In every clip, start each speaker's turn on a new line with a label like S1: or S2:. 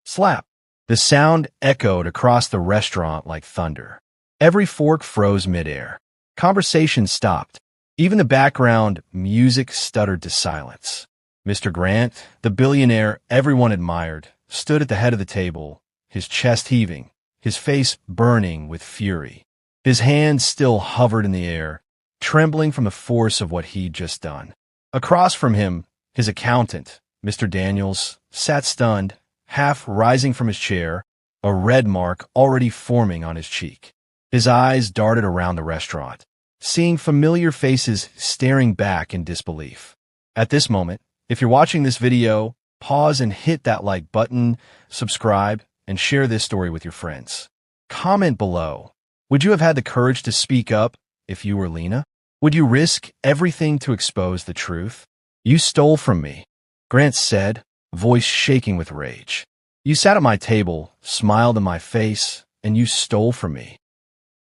S1: Slap! The sound echoed across the restaurant like thunder. Every fork froze midair. Conversation stopped. Even the background music stuttered to silence. Mr. Grant, the billionaire everyone admired, stood at the head of the table, his chest heaving, his face burning with fury. His hands still hovered in the air, trembling from the force of what he'd just done. Across from him, his accountant, Mr. Daniels, sat stunned, half rising from his chair, a red mark already forming on his cheek. His eyes darted around the restaurant, seeing familiar faces staring back in disbelief. At this moment, if you're watching this video, pause and hit that like button, subscribe, and share this story with your friends. Comment below. Would you have had the courage to speak up if you were Lena? Would you risk everything to expose the truth? You stole from me, Grant said, voice shaking with rage. You sat at my table, smiled in my face, and you stole from me.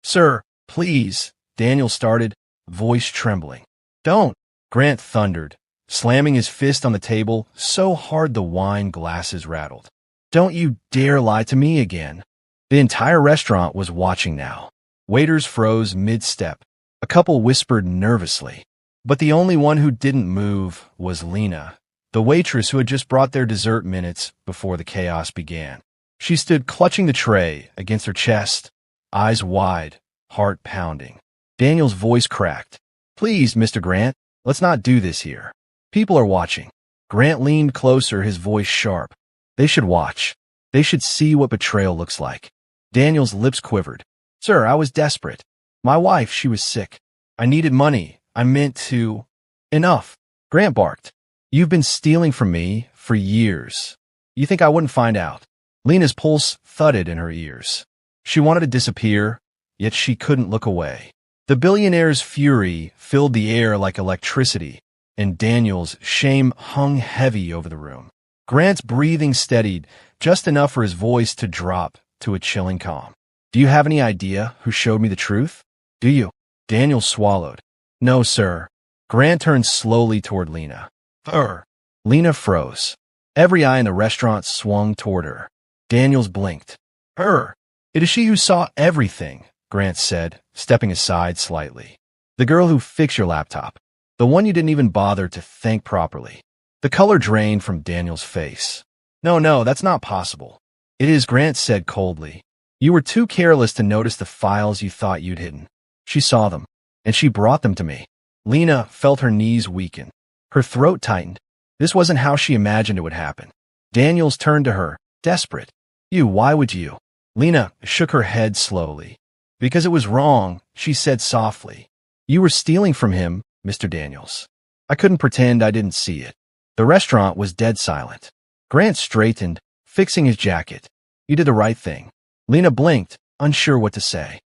S1: Sir, please, Daniel started, voice trembling. Don't, Grant thundered, slamming his fist on the table so hard the wine glasses rattled. Don't you dare lie to me again. The entire restaurant was watching now. Waiters froze mid-step. A couple whispered nervously. But the only one who didn't move was Lena, the waitress who had just brought their dessert minutes before the chaos began. She stood clutching the tray against her chest, eyes wide, heart pounding. Daniel's voice cracked. Please, Mr. Grant, let's not do this here. People are watching. Grant leaned closer, his voice sharp. They should watch. They should see what betrayal looks like. Daniel's lips quivered. Sir, I was desperate. My wife, she was sick. I needed money. I meant to... Enough. Grant barked. You've been stealing from me for years. You think I wouldn't find out? Lena's pulse thudded in her ears. She wanted to disappear, yet she couldn't look away. The billionaire's fury filled the air like electricity, and Daniel's shame hung heavy over the room. Grant's breathing steadied, just enough for his voice to drop to a chilling calm. Do you have any idea who showed me the truth? Do you? Daniel swallowed. No, sir. Grant turned slowly toward Lena. Lena froze. Every eye in the restaurant swung toward her. Daniels blinked. Her. It is she who saw everything, Grant said, stepping aside slightly. The girl who fixed your laptop. The one you didn't even bother to thank properly. The color drained from Daniel's face. No, that's not possible. It is, Grant said coldly. You were too careless to notice the files you thought you'd hidden. She saw them, and she brought them to me. Lena felt her knees weaken. Her throat tightened. This wasn't how she imagined it would happen. Daniels turned to her, desperate. Why would you? Lena shook her head slowly. Because it was wrong, she said softly. You were stealing from him, Mr. Daniels. I couldn't pretend I didn't see it. The restaurant was dead silent. Grant straightened, fixing his jacket. You did the right thing. Lena blinked, unsure what to say.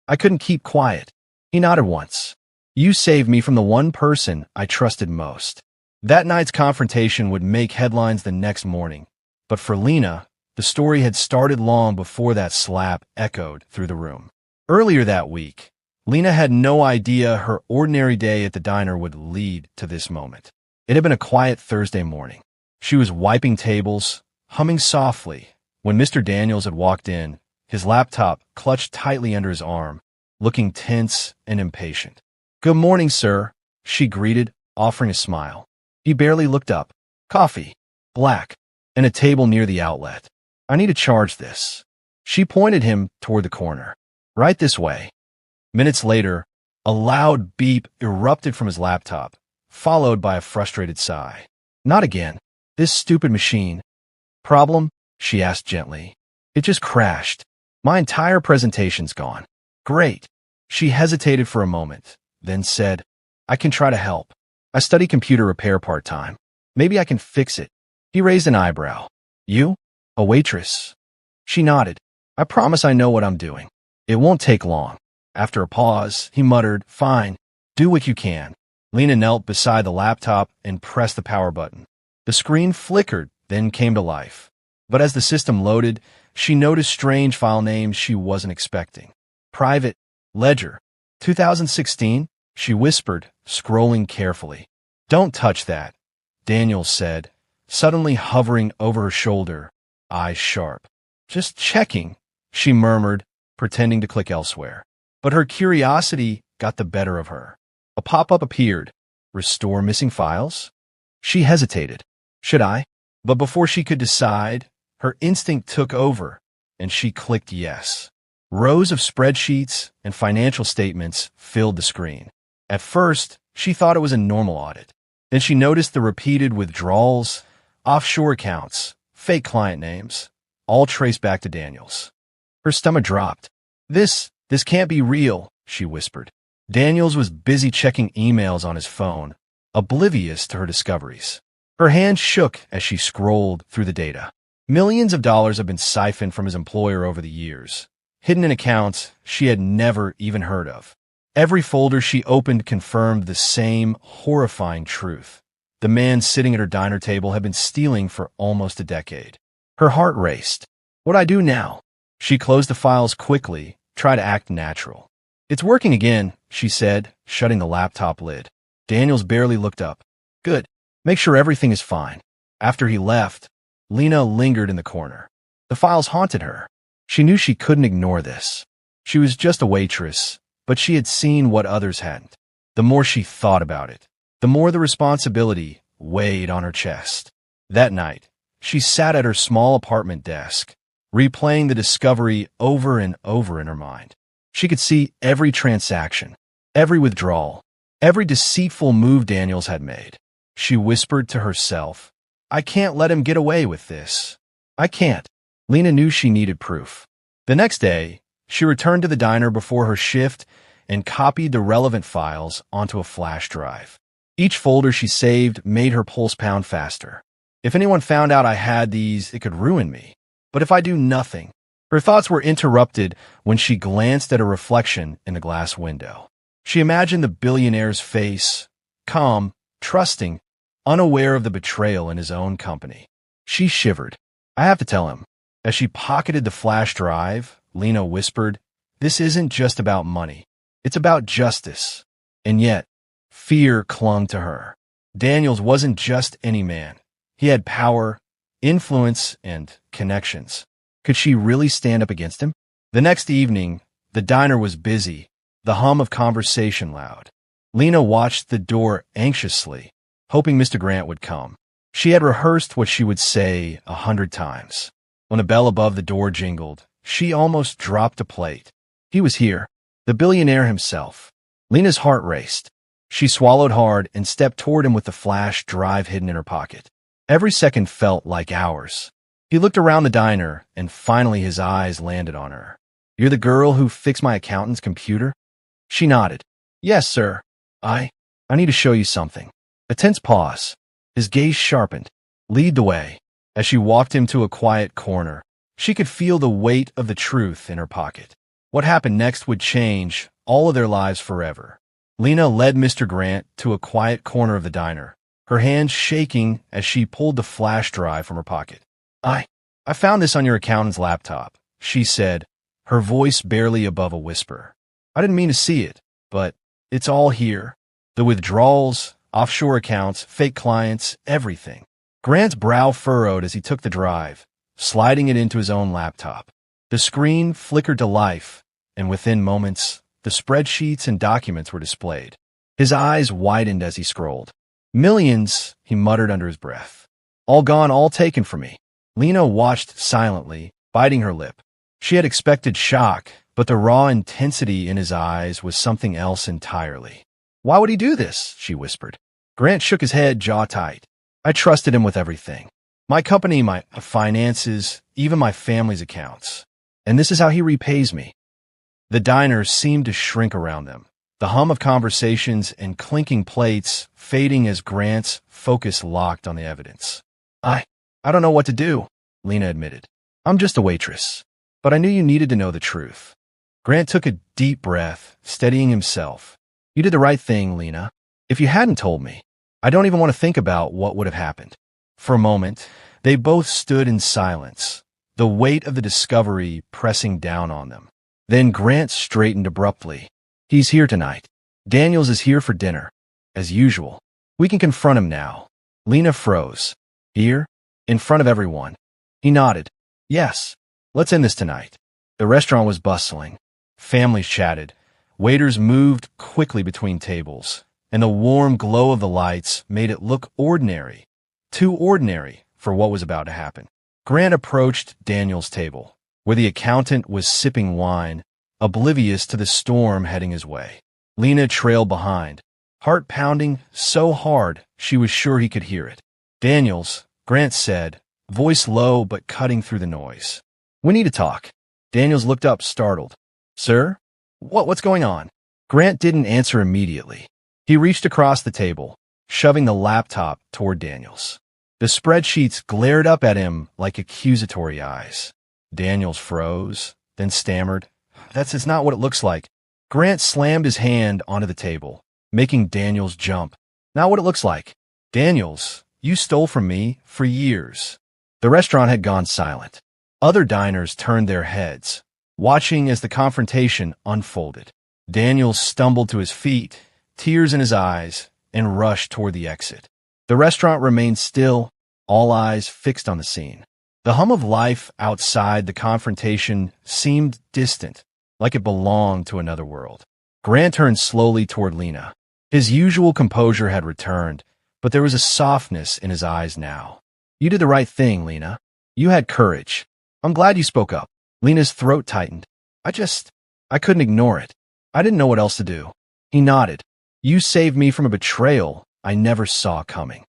S1: I couldn't keep quiet. He nodded once. You saved me from the one person I trusted most. That night's confrontation would make headlines the next morning. But for Lena, the story had started long before that slap echoed through the room. Earlier that week, Lena had no idea her ordinary day at the diner would lead to this moment. It had been a quiet Thursday morning. She was wiping tables, humming softly, when Mr. Daniels had walked in, his laptop clutched tightly under his arm, looking tense and impatient. Good morning, sir, she greeted, offering a smile. He barely looked up. Coffee, black, and a table near the outlet. I need to charge this. She pointed him toward the corner. Right this way. Minutes later, a loud beep erupted from his laptop, followed by a frustrated sigh. Not again. This stupid machine. Problem? She asked gently. It just crashed. My entire presentation's gone. Great. She hesitated for a moment, then said, I can try to help. I study computer repair part-time. Maybe I can fix it. He raised an eyebrow. You? A waitress? She nodded. I promise I know what I'm doing. It won't take long. After a pause, he muttered, Fine. Do what you can. Lena knelt beside the laptop and pressed the power button. The screen flickered, then came to life. But as the system loaded, she noticed strange file names she wasn't expecting. Private, Ledger, 2016, she whispered, scrolling carefully. Don't touch that, Daniel said, suddenly hovering over her shoulder, eyes sharp. Just checking, she murmured, pretending to click elsewhere. But her curiosity got the better of her. A pop-up appeared. Restore missing files? She hesitated. Should I? But before she could decide, her instinct took over, and she clicked yes. Rows of spreadsheets and financial statements filled the screen. At first, she thought it was a normal audit. Then she noticed the repeated withdrawals, offshore accounts, fake client names, all traced back to Daniels. Her stomach dropped. This can't be real, she whispered. Daniels was busy checking emails on his phone, oblivious to her discoveries. Her hand shook as she scrolled through the data. Millions of dollars have been siphoned from his employer over the years, hidden in accounts she had never even heard of. Every folder she opened confirmed the same horrifying truth. The man sitting at her diner table had been stealing for almost a decade. Her heart raced. What'd I do now? She closed the files quickly, tried to act natural. It's working again, she said, shutting the laptop lid. Daniels barely looked up. Good. Make sure everything is fine. After he left, Lena lingered in the corner. The files haunted her. She knew she couldn't ignore this. She was just a waitress, but she had seen what others hadn't. The more she thought about it, the more the responsibility weighed on her chest. That night, she sat at her small apartment desk, replaying the discovery over and over in her mind. She could see every transaction, every withdrawal, every deceitful move Daniels had made. She whispered to herself, I can't let him get away with this. I can't. Lena knew she needed proof. The next day, she returned to the diner before her shift and copied the relevant files onto a flash drive. Each folder she saved made her pulse pound faster. If anyone found out I had these, it could ruin me. But if I do nothing... Her thoughts were interrupted when she glanced at a reflection in the glass window. She imagined the billionaire's face, calm, trusting, unaware of the betrayal in his own company. She shivered. I have to tell him. As she pocketed the flash drive, Lena whispered, This isn't just about money. It's about justice. And yet, fear clung to her. Daniels wasn't just any man. He had power, influence, and connections. Could she really stand up against him? The next evening, the diner was busy, the hum of conversation loud. Lena watched the door anxiously, hoping Mr. Grant would come. She had rehearsed what she would say 100 times. When a bell above the door jingled, she almost dropped a plate. He was here, the billionaire himself. Lena's heart raced. She swallowed hard and stepped toward him with the flash drive hidden in her pocket. Every second felt like hours. He looked around the diner, and finally his eyes landed on her. You're the girl who fixed my accountant's computer? She nodded. Yes, sir. I need to show you something. A tense pause. His gaze sharpened. Lead the way. As she walked him to a quiet corner, she could feel the weight of the truth in her pocket. What happened next would change all of their lives forever. Lena led Mr. Grant to a quiet corner of the diner, her hands shaking as she pulled the flash drive from her pocket. I found this on your accountant's laptop, she said, her voice barely above a whisper. I didn't mean to see it, but it's all here. The withdrawals, offshore accounts, fake clients, everything. Grant's brow furrowed as he took the drive, sliding it into his own laptop. The screen flickered to life, and within moments, the spreadsheets and documents were displayed. His eyes widened as he scrolled. Millions, he muttered under his breath. All gone, all taken from me. Lena watched silently, biting her lip. She had expected shock, but the raw intensity in his eyes was something else entirely. Why would he do this? She whispered. Grant shook his head, jaw tight. I trusted him with everything. My company, my finances, even my family's accounts. And this is how he repays me. The diner seemed to shrink around them, the hum of conversations and clinking plates fading as Grant's focus locked on the evidence. I don't know what to do, Lena admitted. I'm just a waitress. But I knew you needed to know the truth. Grant took a deep breath, steadying himself. You did the right thing, Lena. If you hadn't told me, I don't even want to think about what would have happened. For a moment, they both stood in silence, the weight of the discovery pressing down on them. Then Grant straightened abruptly. He's here tonight. Daniels is here for dinner. As usual. We can confront him now. Lena froze. Here? In front of everyone. He nodded. Yes, let's end this tonight. The restaurant was bustling. Families chatted. Waiters moved quickly between tables, and the warm glow of the lights made it look ordinary. Too ordinary for what was about to happen. Grant approached Daniel's table, where the accountant was sipping wine, oblivious to the storm heading his way. Lena trailed behind, heart pounding so hard she was sure he could hear it. Daniels, Grant said, voice low but cutting through the noise. We need to talk. Daniels looked up, startled. Sir? What's going on? Grant didn't answer immediately. He reached across the table, shoving the laptop toward Daniels. The spreadsheets glared up at him like accusatory eyes. Daniels froze, then stammered. That's not what it looks like. Grant slammed his hand onto the table, making Daniels jump. Not what it looks like. Daniels, you stole from me for years. The restaurant had gone silent. Other diners turned their heads, watching as the confrontation unfolded. Daniels stumbled to his feet, tears in his eyes, and rushed toward the exit. The restaurant remained still, all eyes fixed on the scene. The hum of life outside the confrontation seemed distant, like it belonged to another world. Grant turned slowly toward Lena. His usual composure had returned, but there was a softness in his eyes now. You did the right thing, Lena. You had courage. I'm glad you spoke up. Lena's throat tightened. I couldn't ignore it. I didn't know what else to do. He nodded. You saved me from a betrayal I never saw coming.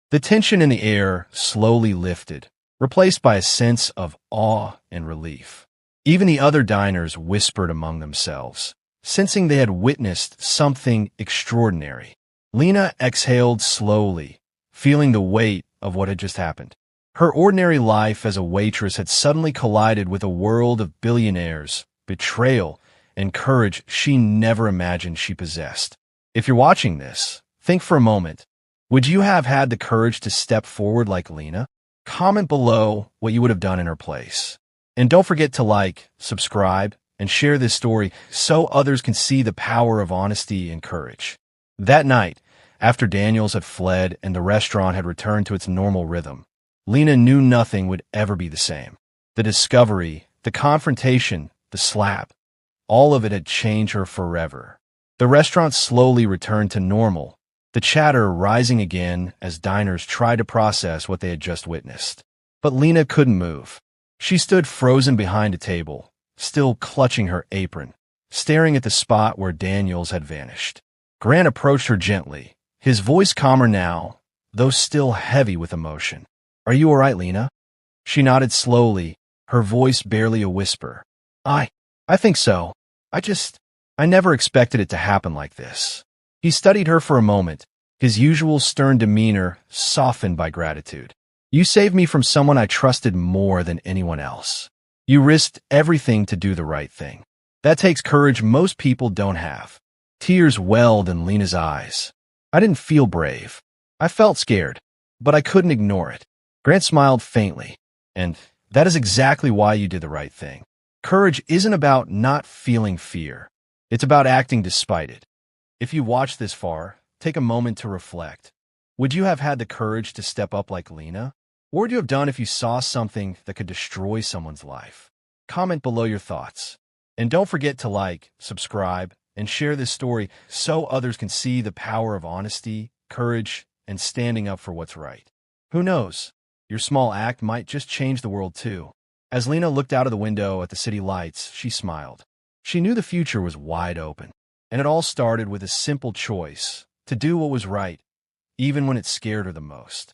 S1: The tension in the air slowly lifted, replaced by a sense of awe and relief. Even the other diners whispered among themselves, sensing they had witnessed something extraordinary. Lena exhaled slowly, feeling the weight of what had just happened. Her ordinary life as a waitress had suddenly collided with a world of billionaires, betrayal, and courage she never imagined she possessed. If you're watching this, think for a moment. Would you have had the courage to step forward like Lena? Comment below what you would have done in her place. And don't forget to like, subscribe, and share this story so others can see the power of honesty and courage. That night, after Daniels had fled and the restaurant had returned to its normal rhythm, Lena knew nothing would ever be the same. The discovery, the confrontation, the slap, all of it had changed her forever. The restaurant slowly returned to normal, the chatter rising again as diners tried to process what they had just witnessed. But Lena couldn't move. She stood frozen behind a table, still clutching her apron, staring at the spot where Daniels had vanished. Grant approached her gently, his voice calmer now, though still heavy with emotion. Are you all right, Lena? She nodded slowly, her voice barely a whisper. I think so. I never expected it to happen like this. He studied her for a moment, his usual stern demeanor softened by gratitude. You saved me from someone I trusted more than anyone else. You risked everything to do the right thing. That takes courage most people don't have. Tears welled in Lena's eyes. I didn't feel brave. I felt scared, but I couldn't ignore it. Grant smiled faintly. And that is exactly why you did the right thing. Courage isn't about not feeling fear. It's about acting despite it. If you watched this far, take a moment to reflect. Would you have had the courage to step up like Lena? What would you have done if you saw something that could destroy someone's life? Comment below your thoughts. And don't forget to like, subscribe, and share this story so others can see the power of honesty, courage, and standing up for what's right. Who knows? Your small act might just change the world too. As Lena looked out of the window at the city lights, she smiled. She knew the future was wide open, and it all started with a simple choice to do what was right, even when it scared her the most.